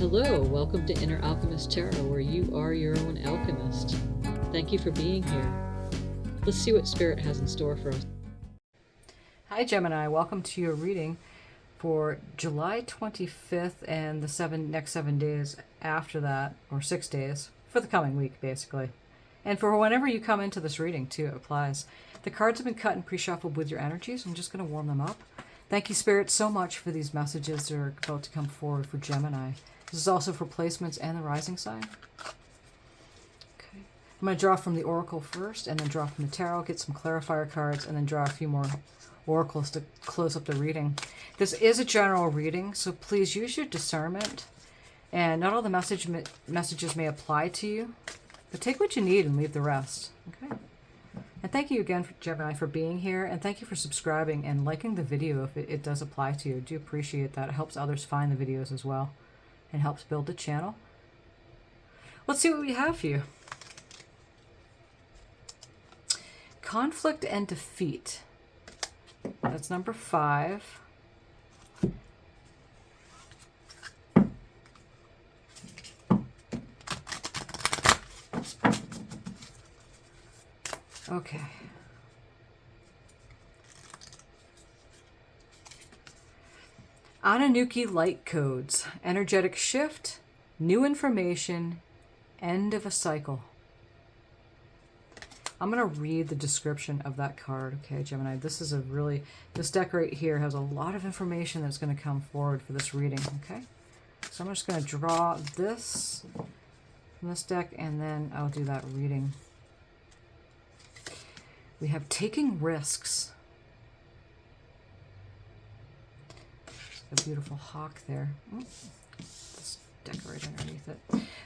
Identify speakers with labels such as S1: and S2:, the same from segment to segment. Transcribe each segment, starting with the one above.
S1: Hello, welcome to Inner Alchemist Tarot, where you are your own alchemist. Thank you for being here. Let's see what Spirit has in store for us.
S2: Hi Gemini, welcome to your reading for July 25th and the next 7 days after that, or 6 days, for the coming week basically. And for whenever you come into this reading too, it applies. The cards have been cut and pre-shuffled with your energies. I'm just going to warm them up. Thank you, Spirit, so much for these messages that are about to come forward for Gemini. This is also for placements and the rising sign. Okay. I'm going to draw from the Oracle first, and then draw from the Tarot, get some clarifier cards, and then draw a few more oracles to close up the reading. This is a general reading, so please use your discernment. And not all the messages may apply to you, but take what you need and leave the rest. Okay. And thank you again, Gemini, for being here, and thank you for subscribing and liking the video if it does apply to you. I do appreciate that. It helps others find the videos as well and helps build the channel. Let's see what we have for you. Conflict and defeat. That's number 5. Okay. Anunnaki light codes. Energetic shift, new information, end of a cycle. I'm going to read the description of that card, okay, Gemini? This deck right here has a lot of information that's going to come forward for this reading, okay? So I'm just going to draw this from this deck, and then I'll do that reading. We have taking risks. A beautiful hawk there. Let's decorate underneath it.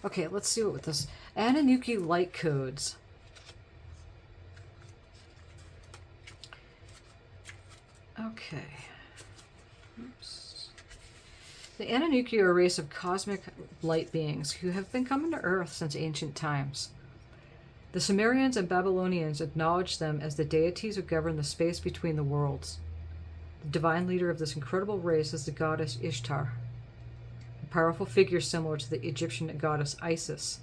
S2: Okay, let's see what with this. Anunnaki light codes. Okay. Oops. The Anunnaki are a race of cosmic light beings who have been coming to Earth since ancient times. The Sumerians and Babylonians acknowledged them as the deities who govern the space between the worlds. The divine leader of this incredible race is the goddess Ishtar, a powerful figure similar to the Egyptian goddess Isis.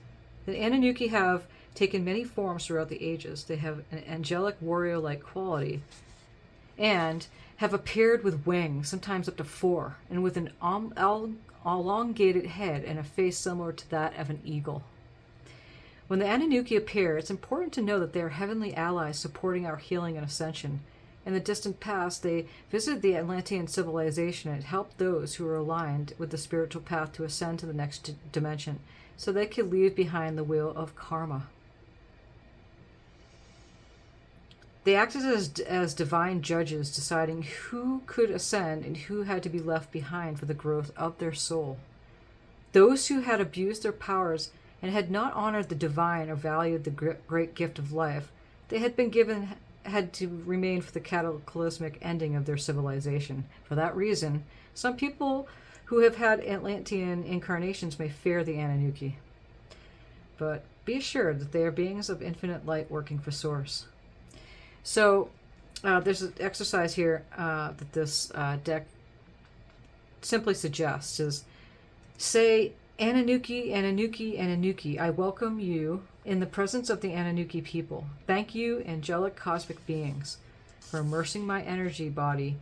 S2: The Anunnaki have taken many forms throughout the ages. They have an angelic warrior-like quality and have appeared with wings, sometimes up to 4, and with an elongated head and a face similar to that of an eagle. When the Anunnaki appear, it's important to know that they are heavenly allies supporting our healing and ascension. In the distant past, they visited the Atlantean civilization and helped those who were aligned with the spiritual path to ascend to the next dimension, so they could leave behind the wheel of karma. They acted as divine judges, deciding who could ascend and who had to be left behind for the growth of their soul. Those who had abused their powers and had not honored the divine or valued the great gift of life, they had to remain for the cataclysmic ending of their civilization. For that reason, some people who have had Atlantean incarnations may fear the Anunnaki. But be assured that they are beings of infinite light working for Source. So there's an exercise here that this deck simply suggests is, say, Anunnaki, Anunnaki, Anunnaki, I welcome you in the presence of the Anunnaki people. Thank you, angelic cosmic beings, for immersing my energy body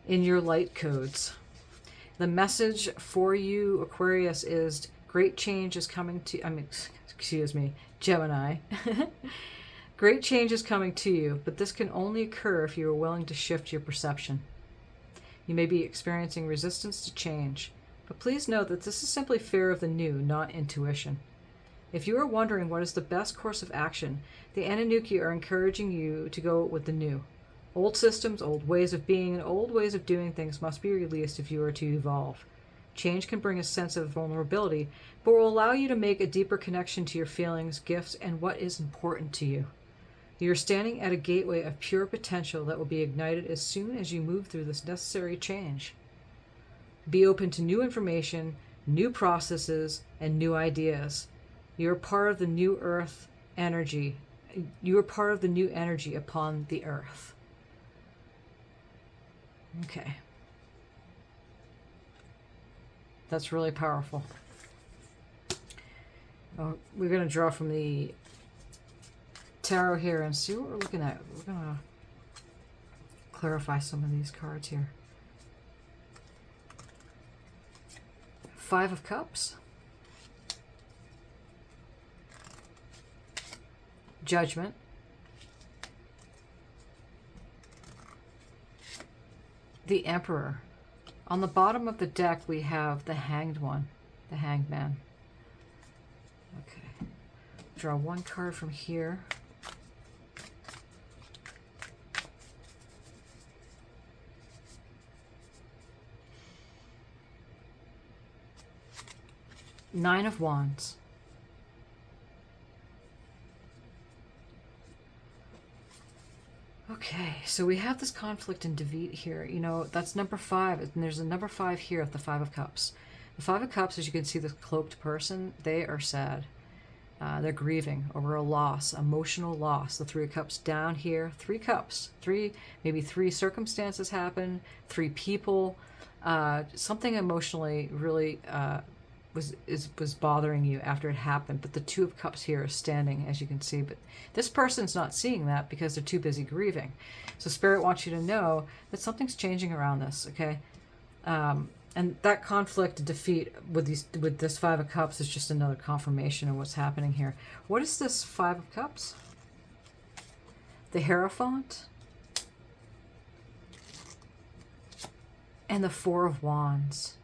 S2: in your light codes. The message for you, Aquarius, is great change is coming to, Gemini. Great change is coming to you, but this can only occur if you are willing to shift your perception. You may be experiencing resistance to change. But please note that this is simply fear of the new, not intuition. If you are wondering what is the best course of action, the Anunnaki are encouraging you to go with the new. Old systems, old ways of being, and old ways of doing things must be released if you are to evolve. Change can bring a sense of vulnerability, but will allow you to make a deeper connection to your feelings, gifts, and what is important to you. You are standing at a gateway of pure potential that will be ignited as soon as you move through this necessary change. Be open to new information, new processes, and new ideas. You are part of the new earth energy. You are part of the new energy upon the earth. Okay. That's really powerful. We're going to draw from the tarot here and see what we're looking at. We're going to clarify some of these cards here. Five of Cups. Judgment. The Emperor. On the bottom of the deck, we have the Hanged One, the Hanged Man. Okay. Draw one card from here. Nine of Wands. Okay, so we have this conflict in David here. You know, that's number 5, and there's a number 5 here at the Five of Cups. The Five of Cups, as you can see, the cloaked person, they are sad. They're grieving over a loss, emotional loss. The Three of Cups down here, 3 cups. Maybe 3 circumstances happen, 3 people. Something emotionally really was bothering you after it happened, but the Two of Cups here is standing, as you can see, but this person's not seeing that because they're too busy grieving. So Spirit wants you to know that something's changing around this, okay? And that conflict, defeat with this Five of Cups is just another confirmation of what's happening here. What is this Five of Cups? The Hierophant and the Four of Wands.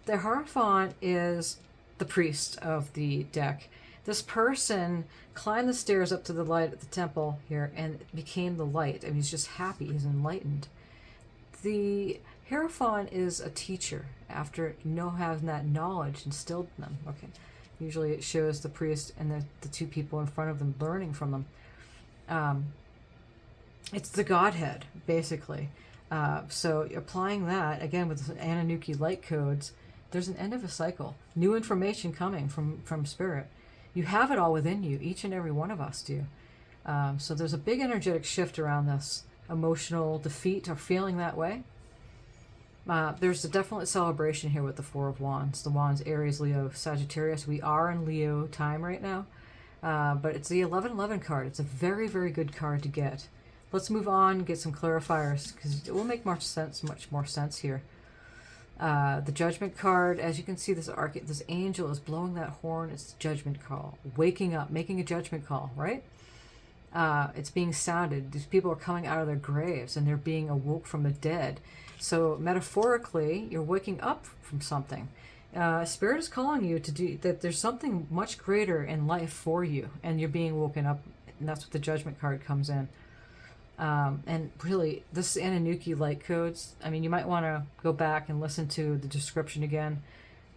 S2: The Hierophant is the priest of the deck. This person climbed the stairs up to the light at the temple here and became the light. I mean, he's just happy. He's enlightened. The Hierophant is a teacher after having that knowledge instilled in them. Okay. Usually it shows the priest and the 2 people in front of them learning from them. It's the Godhead, basically. So applying that, again, with the Anunnaki light codes, there's an end of a cycle. New information coming from Spirit. You have it all within you. Each and every one of us do. So there's a big energetic shift around this emotional defeat or feeling that way. There's a definite celebration here with the Four of Wands. The Wands, Aries, Leo, Sagittarius. We are in Leo time right now. But it's the 1111 card. It's a very, very good card to get. Let's move on and get some clarifiers because it will make much more sense here. The Judgment card, as you can see, this angel is blowing that horn. It's the judgment call. Waking up, making a judgment call, right? It's being sounded. These people are coming out of their graves and they're being awoke from the dead. So metaphorically, you're waking up from something. Spirit is calling you to do that. There's something much greater in life for you, and you're being woken up. And that's what the Judgment card comes in. And really, this Anunnaki light codes, I mean, you might want to go back and listen to the description again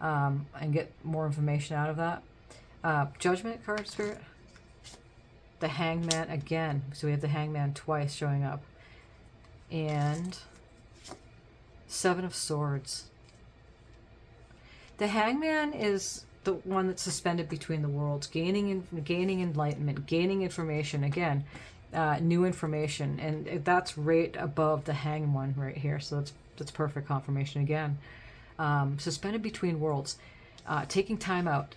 S2: and get more information out of that. Judgment card, Spirit. The Hangman again. So we have the Hangman twice showing up. And Seven of Swords. The Hangman is the one that's suspended between the worlds, gaining enlightenment, gaining information. Again, new information, and that's right above the Hanged One right here. So that's perfect confirmation again. Suspended between worlds, taking time out,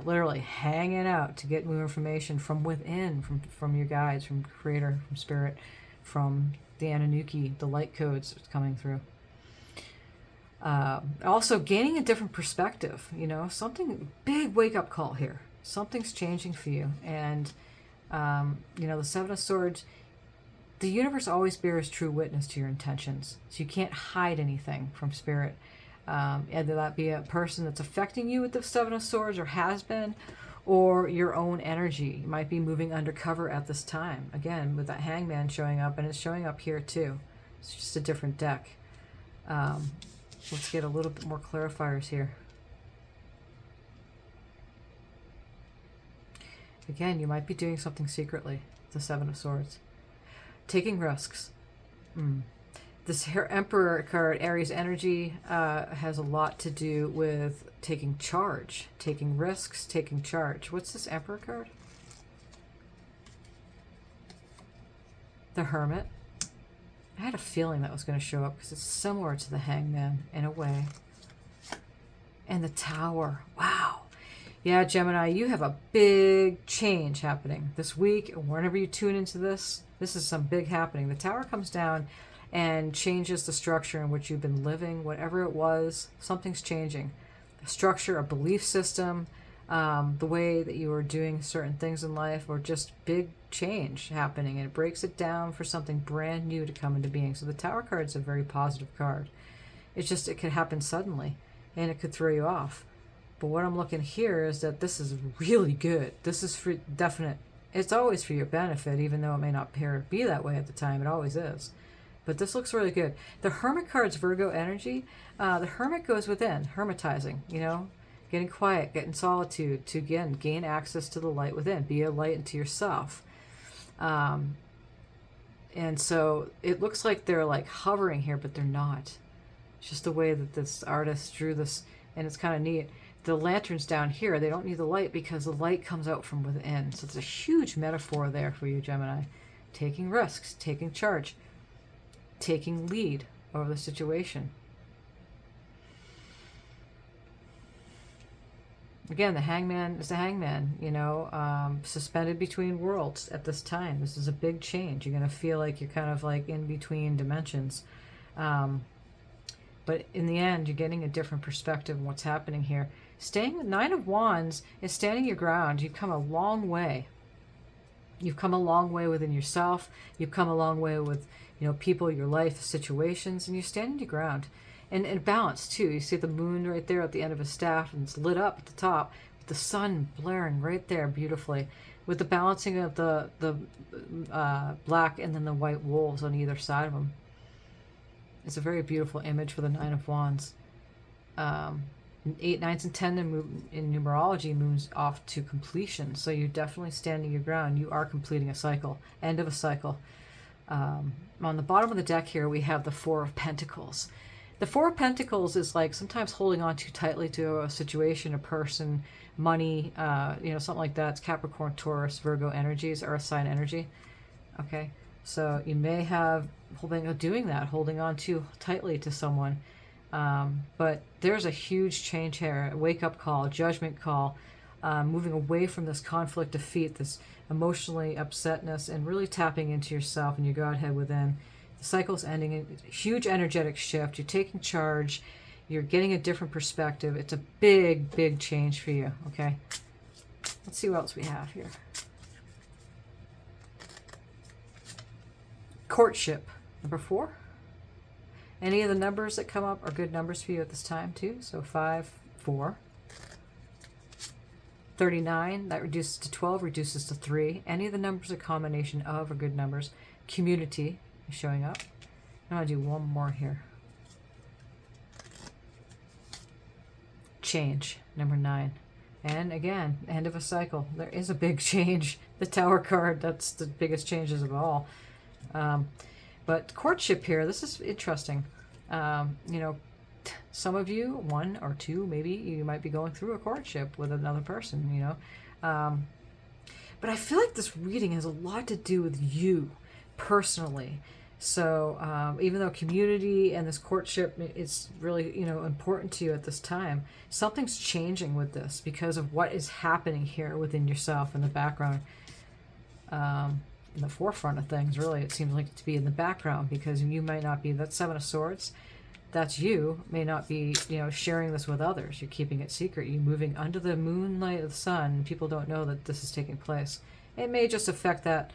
S2: literally hanging out to get new information from within, from your guides, from Creator, from Spirit, from the Anunnaki, the light codes coming through. Also gaining a different perspective, something big wake-up call here. Something's changing for you. And the Seven of Swords, the universe always bears true witness to your intentions. So you can't hide anything from Spirit. Either that be a person that's affecting you with the Seven of Swords or has been, or your own energy. You might be moving undercover at this time. Again, with that Hangman showing up, and it's showing up here too. It's just a different deck. Let's get a little bit more clarifiers here. Again, you might be doing something secretly. The Seven of Swords. Taking risks. This Emperor card, Aries energy, has a lot to do with taking charge. Taking risks, taking charge. What's this Emperor card? The Hermit. I had a feeling that was going to show up because it's similar to the Hangman in a way. And the Tower. Wow. Yeah, Gemini, you have a big change happening this week. Whenever you tune into this, this is some big happening. The Tower comes down and changes the structure in which you've been living, whatever it was. Something's changing. A structure, a belief system, the way that you are doing certain things in life, or just big change happening, and it breaks it down for something brand new to come into being. So the Tower card is a very positive card. It's just, it could happen suddenly and it could throw you off. But what I'm looking here is that this is really good. This is for definite. It's always for your benefit, even though it may not appear to be that way at the time. It always is. But this looks really good. The Hermit card's Virgo energy. The Hermit goes within, hermitizing, you know, getting quiet, getting solitude to, again, gain access to the light within. Be a light into yourself. And so it looks like they're like hovering here, but they're not. It's just the way that this artist drew this, and it's kind of neat. The lanterns down here, they don't need the light because the light comes out from within. So it's a huge metaphor there for you, Gemini. Taking risks, taking charge, taking lead over the situation. Again, the Hangman is the Hangman, you know, suspended between worlds at this time. This is a big change. You're going to feel like you're kind of like in between dimensions. But in the end, you're getting a different perspective on what's happening here. Staying with Nine of Wands is standing your ground. You've come a long way. You've come a long way within yourself. You've come a long way with, you know, people, your life, situations, and you're standing your ground. And balance, too. You see the moon right there at the end of a staff, and it's lit up at the top, with the sun blaring right there beautifully, with the balancing of the black and then the white wolves on either side of them. It's a very beautiful image for the Nine of Wands. 8, 9s, and 10 in numerology moves off to completion. So you're definitely standing your ground. You are completing a cycle, end of a cycle. On the bottom of the deck here, we have the Four of Pentacles. The Four of Pentacles is like sometimes holding on too tightly to a situation, a person, money, you know, something like that. It's Capricorn, Taurus, Virgo energies, earth sign energy. Okay, so you may have holding on too tightly to someone. But there's a huge change here, a wake-up call, a judgment call, moving away from this conflict, defeat, this emotionally upsetness, and really tapping into yourself and your Godhead within. The cycle's ending, a huge energetic shift. You're taking charge. You're getting a different perspective. It's a big, big change for you, okay? Let's see what else we have here. Courtship, number 4. Any of the numbers that come up are good numbers for you at this time, too. So 5, 4. 39, that reduces to 12, reduces to 3. Any of the numbers a combination of are good numbers. Community is showing up. I'm going to do one more here. Change, number 9. And again, end of a cycle. There is a big change. The Tower card, that's the biggest changes of all. But courtship here, this is interesting. You know, some of you, 1 or 2, maybe you might be going through a courtship with another person, you know. But I feel like this reading has a lot to do with you personally. So even though community and this courtship is really, you know, important to you at this time, something's changing with this because of what is happening here within yourself in the background. In the forefront of things, really, it seems like to be in the background because you might not be, that 7 of Swords, that's you, may not be, you know, sharing this with others. You're keeping it secret. You're moving under the moonlight of the sun, and people don't know that this is taking place. It may just affect that,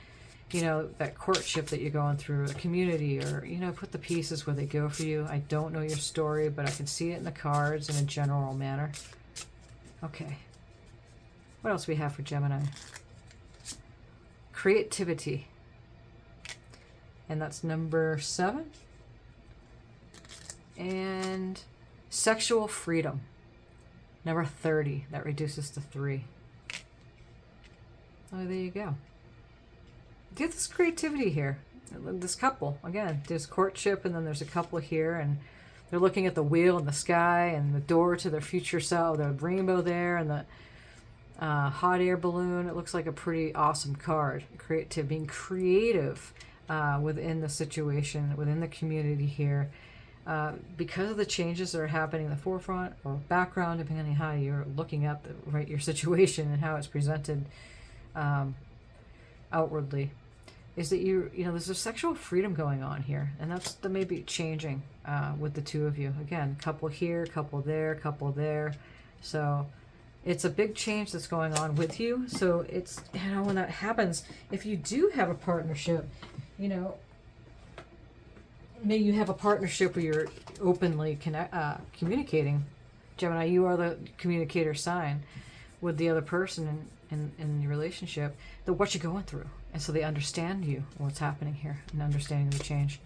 S2: you know, that courtship that you're going through, the community, or, you know, put the pieces where they go for you. I don't know your story, but I can see it in the cards in a general manner. Okay. What else do we have for Gemini? Creativity. And that's number 7. And sexual freedom. Number 30. That reduces to 3. Oh, there you go. Get this creativity here. This couple, again, there's courtship, and then there's a couple here, and they're looking at the wheel in the sky and the door to their future self, the rainbow there, and the hot air balloon. It looks like a pretty awesome card. Being creative within the situation, within the community here. because of the changes that are happening in the forefront or background, depending on how you're looking at your situation and how it's presented outwardly, is that there's a sexual freedom going on here, and that may be changing with the two of you. Again, couple here, couple there. So it's a big change that's going on with you. So it's, when that happens, if you do have a partnership, may you have a partnership where you're openly communicating. Gemini, you are the communicator sign with the other person in your relationship, that what you're going through. And so they understand you, what's happening here, and understanding the change.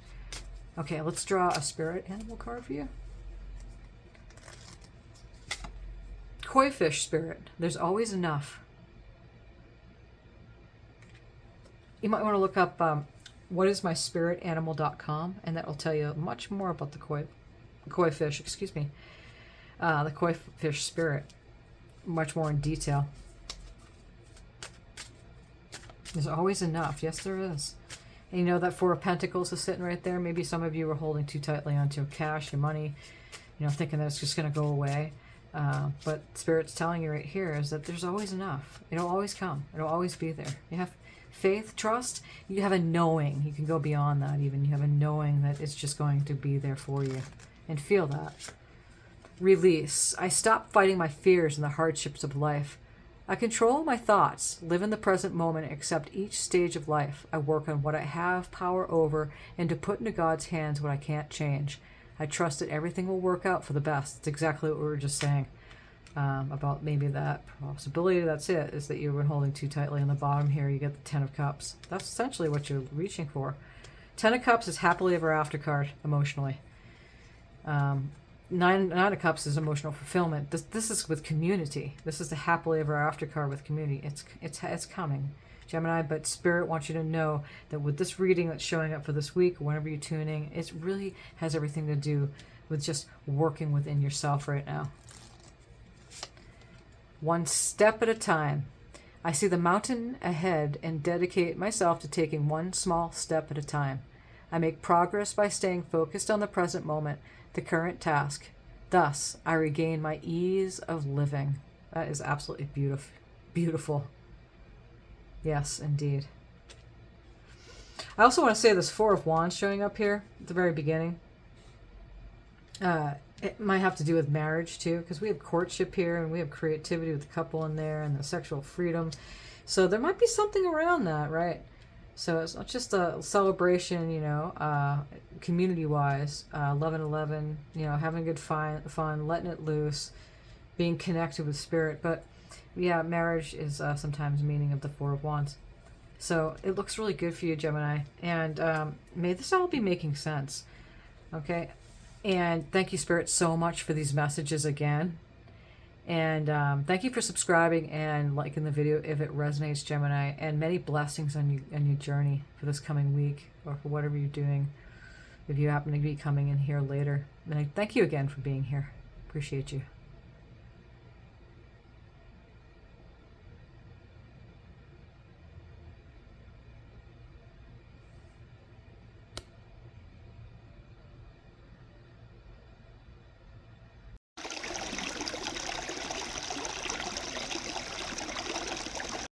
S2: Okay, let's draw a spirit animal card for you. Koi fish spirit. There's always enough. You might want to look up whatismyspiritanimal.com, and that will tell you much more about the koi fish, the koi fish spirit, much more in detail. There's always enough. Yes, there is. And that Four of Pentacles is sitting right there. Maybe some of you were holding too tightly onto your cash, your money, thinking that it's just going to go away. But Spirit's telling you right here is that there's always enough. It'll always come. It'll always be there. You have faith, trust. You have a knowing. You can go beyond that even. You have a knowing that it's just going to be there for you. And feel that. Release. I stop fighting my fears and the hardships of life. I control my thoughts, live in the present moment, and accept each stage of life. I work on what I have power over and to put into God's hands what I can't change. I trust that everything will work out for the best. It's exactly what we were just saying about maybe that possibility. That's it, is that you were holding too tightly on the bottom here. You get the Ten of Cups. That's essentially what you're reaching for. Ten of Cups is happily ever after card emotionally. Nine of Cups is emotional fulfillment. This is with community. This is the happily ever after card with community. It's coming, Gemini. But Spirit wants you to know that with this reading that's showing up for this week, whenever you're tuning, it really has everything to do with just working within yourself right now. One step at a time. I see the mountain ahead and dedicate myself to taking one small step at a time. I make progress by staying focused on the present moment, the current task. Thus, I regain my ease of living. That is absolutely beautiful. Yes, indeed. I also want to say this Four of Wands showing up here at the very beginning. It might have to do with marriage too, because we have courtship here and we have creativity with the couple in there and the sexual freedom. So there might be something around that, right? So it's not just a celebration, community-wise, 11/11, having good fun, letting it loose, being connected with Spirit. But yeah, marriage is sometimes meaning of the Four of Wands. So it looks really good for you, Gemini. And may this all be making sense. Okay? And thank you, Spirit, so much for these messages again. And thank you for subscribing and liking the video if it resonates, Gemini. And many blessings on your journey for this coming week, or for whatever you're doing, if you happen to be coming in here later. And I thank you again for being here. Appreciate you.